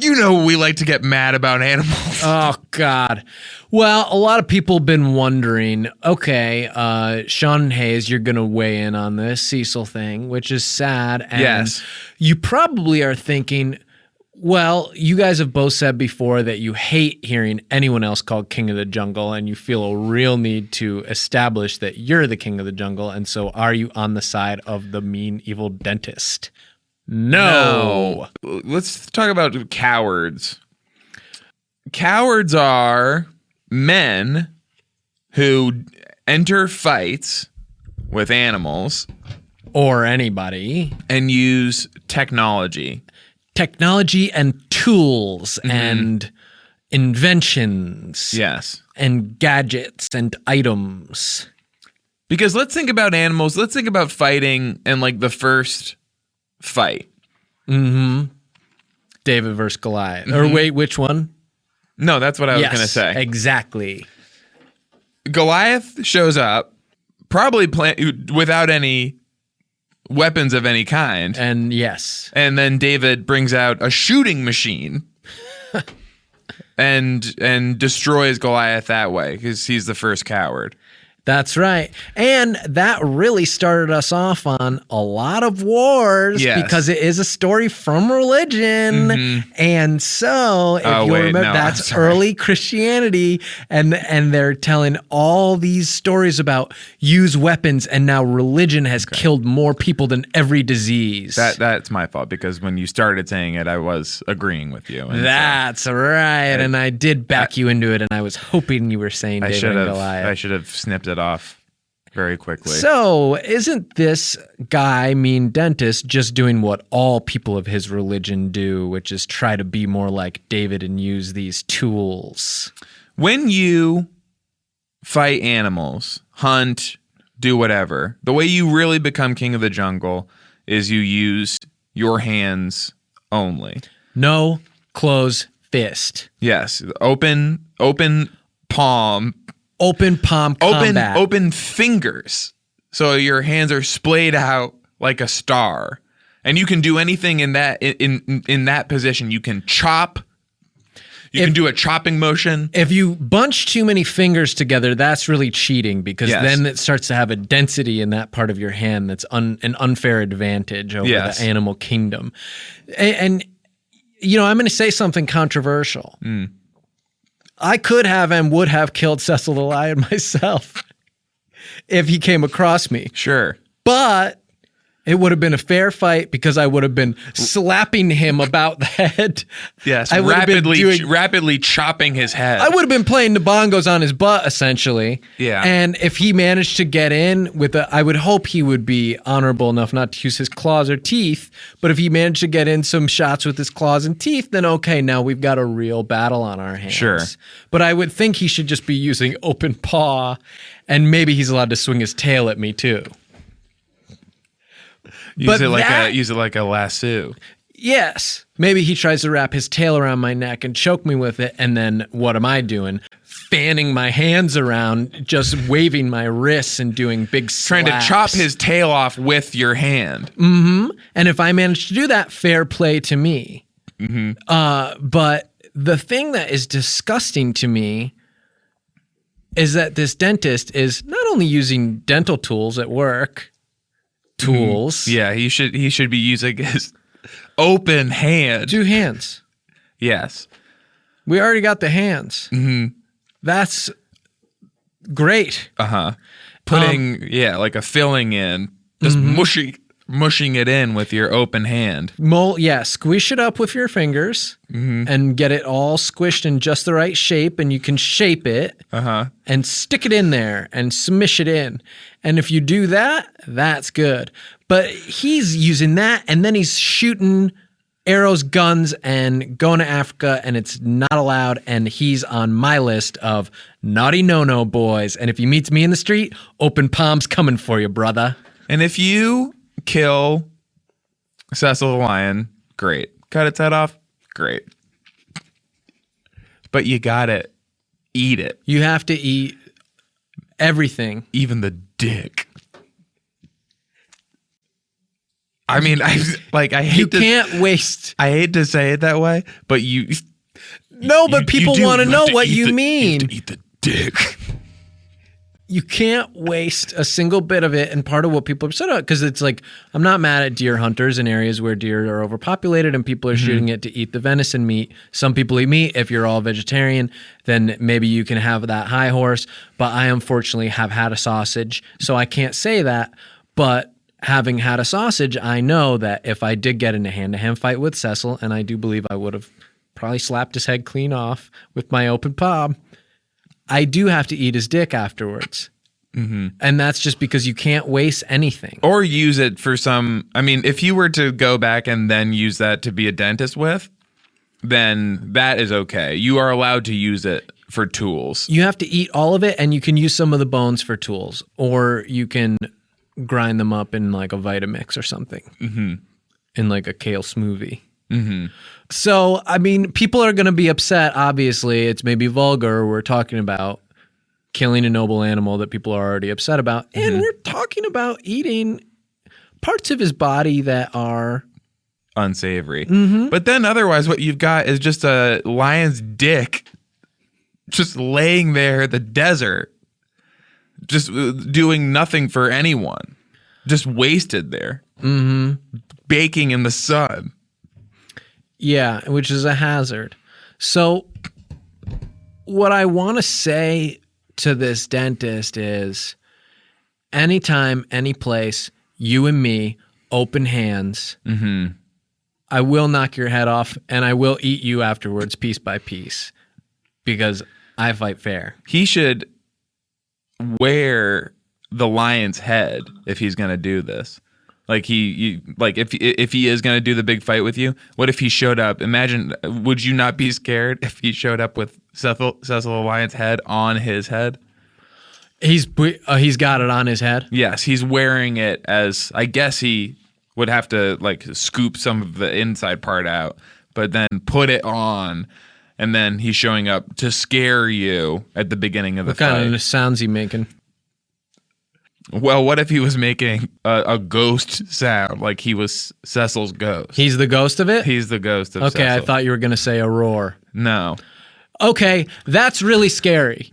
You know we like to get mad about animals. Oh, God. Well, a lot of people have been wondering, okay, Sean Hayes, you're going to weigh in on this Cecil thing, which is sad. And Yes. you probably are thinking, well, you guys have both said before that you hate hearing anyone else called King of the Jungle, and you feel a real need to establish that you're the King of the Jungle. And so are you on the side of the mean, evil dentist? No. Let's talk about cowards. Cowards are men who enter fights with animals Or anybody. and use technology. Technology and tools and inventions. Yes. And gadgets and items. Because let's think about animals. Let's think about fighting and like the first fight. David versus Goliath. Or wait, which one? No, that's what I was going to say. Exactly. Goliath shows up, probably without any weapons of any kind. And yes. And then David brings out a shooting machine and destroys Goliath that way because he's the first coward. That's right. And that really started us off on a lot of wars because it is a story from religion. And so if you remember, that's early Christianity. And they're telling all these stories about use weapons. And now religion has killed more people than every disease. That's my fault because when you started saying it, I was agreeing with you. That's right. And I did back you into it. And I was hoping you were saying David and Goliath. I should have snipped it off very quickly. So, isn't this guy, mean dentist, just doing what all people of his religion do, which is try to be more like David and use these tools? When you fight animals, hunt, do whatever, the way you really become king of the jungle is you use your hands only. No close fist. Yes, open palm. Open palm combat. Open fingers. So your hands are splayed out like a star. And you can do anything in that position. You can chop. You can do a chopping motion. If you bunch too many fingers together, that's really cheating because then it starts to have a density in that part of your hand that's an unfair advantage over the animal kingdom. And you know, I'm going to say something controversial. I could have and would have killed Cecil the Lion myself if he came across me. Sure. But it would have been a fair fight because I would have been slapping him about the head. Yes, I rapidly chopping his head. I would have been playing the bongos on his butt, essentially. Yeah. And if he managed to get in with I would hope he would be honorable enough not to use his claws or teeth. But if he managed to get in some shots with his claws and teeth, then okay, now we've got a real battle on our hands. Sure. But I would think he should just be using open paw, and maybe he's allowed to swing his tail at me too. Use it like a lasso. Yes. Maybe he tries to wrap his tail around my neck and choke me with it. And then what am I doing? Fanning my hands around, just waving my wrists and doing big slaps. Trying to chop his tail off with your hand. And if I manage to do that, fair play to me. But the thing that is disgusting to me is that this dentist is not only using dental tools at work, Yeah, he should be using his open hand. 2 hands. Yes. We already got the hands. That's great. Putting like a filling in, just mushing it in with your open hand. Squish it up with your fingers and get it all squished in just the right shape, and you can shape it and stick it in there and smish it in. And if you do that, that's good. But he's using that, and then he's shooting arrows, guns, and going to Africa, and it's not allowed, and he's on my list of naughty no-no boys. And if he meets me in the street, open palms coming for you, brother. And if you kill Cecil the Lion, great. Cut its head off, great. But you gotta eat it. You have to eat everything. Even the dick. I mean, I You can't waste. I hate to say it that way, but No, but people want to know what you mean. You have to eat the dick. You can't waste a single bit of it. And part of what people are upset about, because it's like, I'm not mad at deer hunters in areas where deer are overpopulated and people are shooting it to eat the venison meat. Some people eat meat. If you're all vegetarian, then maybe you can have that high horse. But I unfortunately have had a sausage, so I can't say that. But having had a sausage, I know that if I did get in a hand-to-hand fight with Cecil, and I do believe I would have probably slapped his head clean off with my open palm, I do have to eat his dick afterwards. Mm-hmm. And that's just because you can't waste anything. Or use it for some... I mean, if you were to go back and then use that to be a dentist with, then that is okay. You are allowed to use it for tools. You have to eat all of it, and you can use some of the bones for tools. Or you can grind them up in like a Vitamix or something. Mm-hmm. In like a kale smoothie. Mm-hmm. So, I mean, people are going to be upset. Obviously, it's maybe vulgar. We're talking about killing a noble animal that people are already upset about. And we're talking about eating parts of his body that are unsavory. Mm-hmm. But then otherwise, what you've got is just a lion's dick just laying there in the desert, just doing nothing for anyone, just wasted there, baking in the sun. Yeah, which is a hazard. So what I want to say to this dentist is anytime, any place, you and me, open hands, I will knock your head off and I will eat you afterwards piece by piece because I fight fair. He should wear the lion's head if he's going to do this. Like if he is going to do the big fight with you, what if he showed up? Imagine, would you not be scared if he showed up with Cecil the Lion's head on his head? He's got it on his head? Yes, he's wearing it as, I guess he would have to like scoop some of the inside part out, but then put it on, and then he's showing up to scare you at the beginning of the fight. What kind of sounds he making? Well, what if he was making a ghost sound, like he was Cecil's ghost? He's the ghost of it? He's the ghost of Cecil. Okay, I thought you were going to say a roar. No. Okay, that's really scary.